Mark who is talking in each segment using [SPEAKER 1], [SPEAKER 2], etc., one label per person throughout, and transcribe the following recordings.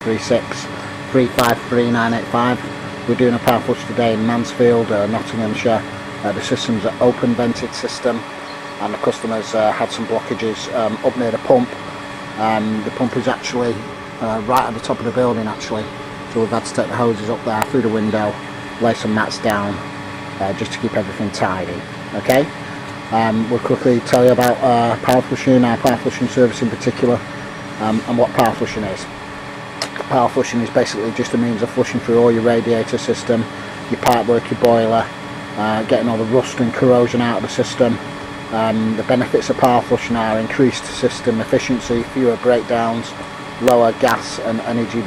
[SPEAKER 1] 36 353 985. We're doing a power flush today in Mansfield, Nottinghamshire. The system's an open vented system, and the customers had some blockages up near the pump. The pump is actually right at the top of the building actually, so we've had to take the hoses up there through the window, lay some mats down just to keep everything tidy. Okay, we'll quickly tell you about power flushing, our power flushing service in particular, and what power flushing is. Power flushing is basically just a means of flushing through all your radiator system, your pipework, your boiler, getting all the rust and corrosion out of the system. The benefits of power flushing are increased system efficiency, fewer breakdowns, lower gas and energy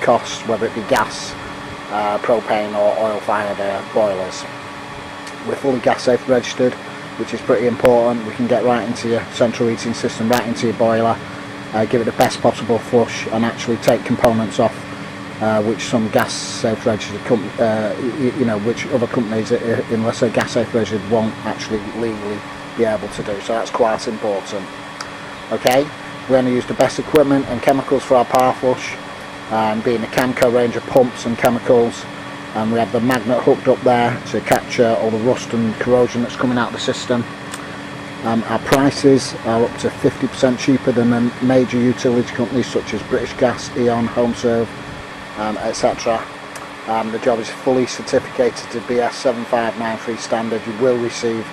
[SPEAKER 1] costs, whether it be gas, propane or oil fired boilers. We're fully gas safe registered, which is pretty important. We can get right into your central heating system, right into your boiler, give it the best possible flush, and actually take components off which some gas safe registered which other companies, unless they're gas safe registered, won't actually legally be able to do. So that's quite important. Okay, we only use the best equipment and chemicals for our power flush, being the Camco range of pumps and chemicals. We have the magnet hooked up there to capture all the rust and corrosion that's coming out of the system. Our prices are up to 50% cheaper than the major utility companies such as British Gas, E.ON, HomeServe, etc. The job is fully certificated to BS 7593 standard. You will receive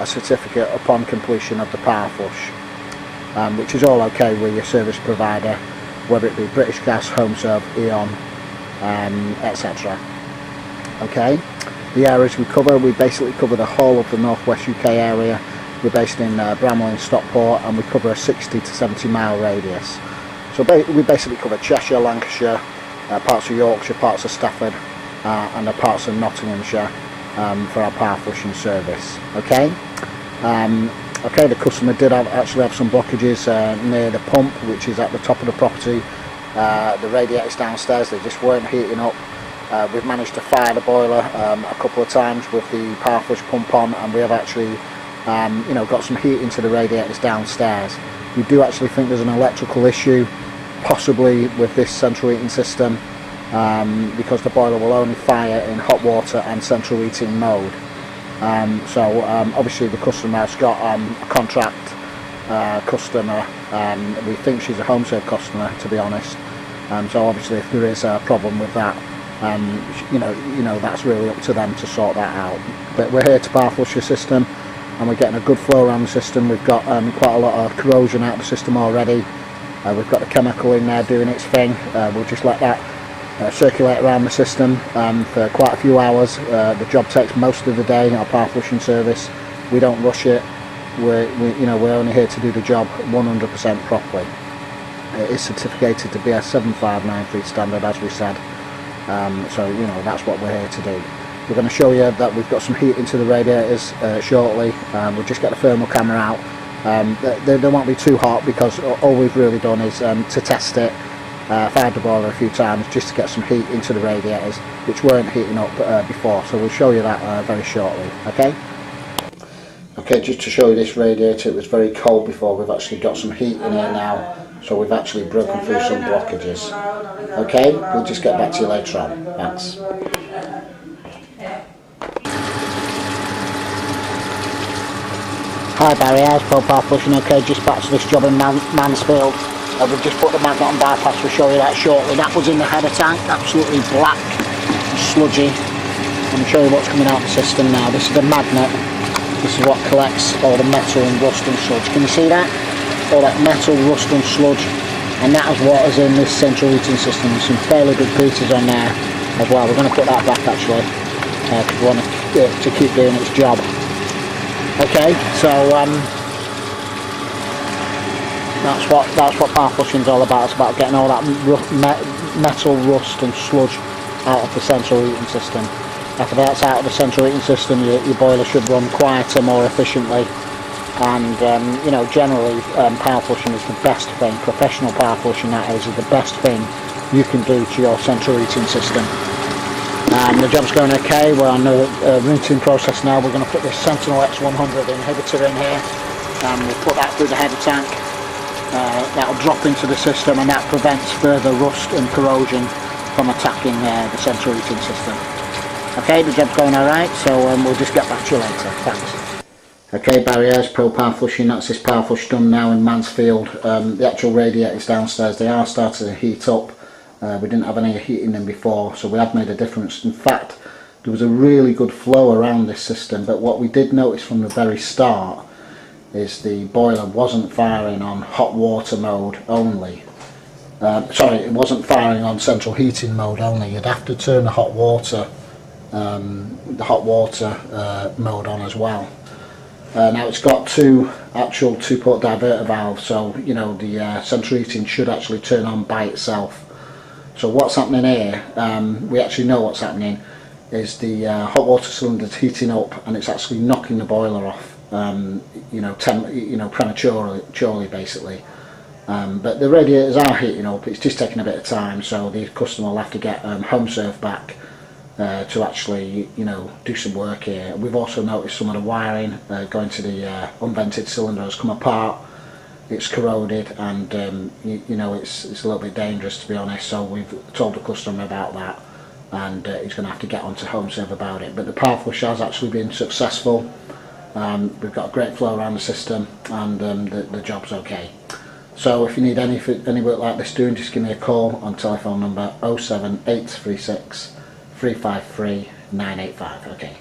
[SPEAKER 1] a certificate upon completion of the power flush, which is all okay with your service provider, whether it be British Gas, HomeServe, E.ON, etc. Okay, the areas we cover, we basically cover the whole of the northwest UK area. We're based in Bramwell and Stockport, and we cover a 60 to 70 mile radius. So we basically cover Cheshire, Lancashire, parts of Yorkshire, parts of Stafford, and parts of Nottinghamshire for our power flushing service. Okay. Okay, the customer did actually have some blockages near the pump, which is at the top of the property. The radiators downstairs, they just weren't heating up. We've managed to fire the boiler a couple of times with the power flush pump on, and we have actually got some heat into the radiators downstairs. We do actually think there's an electrical issue, possibly with this central heating system, because the boiler will only fire in hot water and central heating mode. Obviously the customer has got a contract customer. We think she's a HomeServe customer, to be honest. So obviously if there is a problem with that, that's really up to them to sort that out. But we're here to power flush your system, and we're getting a good flow around the system. We've got quite a lot of corrosion out of the system already. We've got the chemical in there doing its thing. We'll just let that circulate around the system for quite a few hours. The job takes most of the day, our power flushing service. We don't rush it. We're only here to do the job 100% properly. It is certificated to BS 7593 standard, as we said. That's what we're here to do. We're going to show you that we've got some heat into the radiators shortly. We'll just get the thermal camera out. They won't be too hot, because all we've really done is to test it, fired the boiler a few times just to get some heat into the radiators, which weren't heating up before. So we'll show you that very shortly. Okay, just to show you this radiator, it was very cold before. We've actually got some heat in here now, so we've actually broken through some blockages. Okay, we'll just get back to you later on. Thanks. Hi Barry, how's Pro-powerflushing? Okay, just back to this job in Mansfield. We've just put the magnet on bypass. We'll show you that shortly. That was in the header tank, absolutely black, sludgy. Let me show you what's coming out of the system now. This is the magnet. This is what collects all the metal and rust and sludge. Can you see that? All that metal, rust and sludge. And that is what is in this central heating system. There's some fairly big pieces on there as well. We're going to put that back actually, because we want it to keep doing its job. Okay, so that's what power flushing is all about. It's about getting all that metal, rust and sludge out of the central heating system. After that's out of the central heating system, your boiler should run quieter, more efficiently. And generally power flushing is the best thing. Professional power flushing, that is the best thing you can do to your central heating system. The job's going okay. We're on the routing process now. We're going to put this Sentinel X100 inhibitor in here, and we'll put that through the header tank. that'll drop into the system, and that prevents further rust and corrosion from attacking the central heating system. Okay, the job's going alright, so we'll just get back to you later. Thanks. Okay, barriers, Pro Power Flushing, that's this power flush done now in Mansfield. The actual radiators downstairs, they are starting to heat up. We didn't have any heat in them before, so we have made a difference. In fact, there was a really good flow around this system, but what we did notice from the very start is the boiler wasn't firing on hot water mode only. Sorry, it wasn't firing on central heating mode only. You'd have to turn the hot water mode on as well. Now it's got two actual 2-port diverter valves, so you know the central heating should actually turn on by itself. So what's happening here, we actually know what's happening, is the hot water cylinder's heating up and it's actually knocking the boiler off, prematurely basically. But the radiators are heating up, it's just taking a bit of time, so the customer will have to get home serve back to actually do some work here. We've also noticed some of the wiring going to the unvented cylinder has come apart. It's corroded, and it's a little bit dangerous, to be honest, so we've told the customer about that, and he's going to have to get onto home serve about it. But the power flush has actually been successful. We've got a great flow around the system, and the job's okay. So if you need any work like this doing, just give me a call on telephone number 07836 353 985. Okay.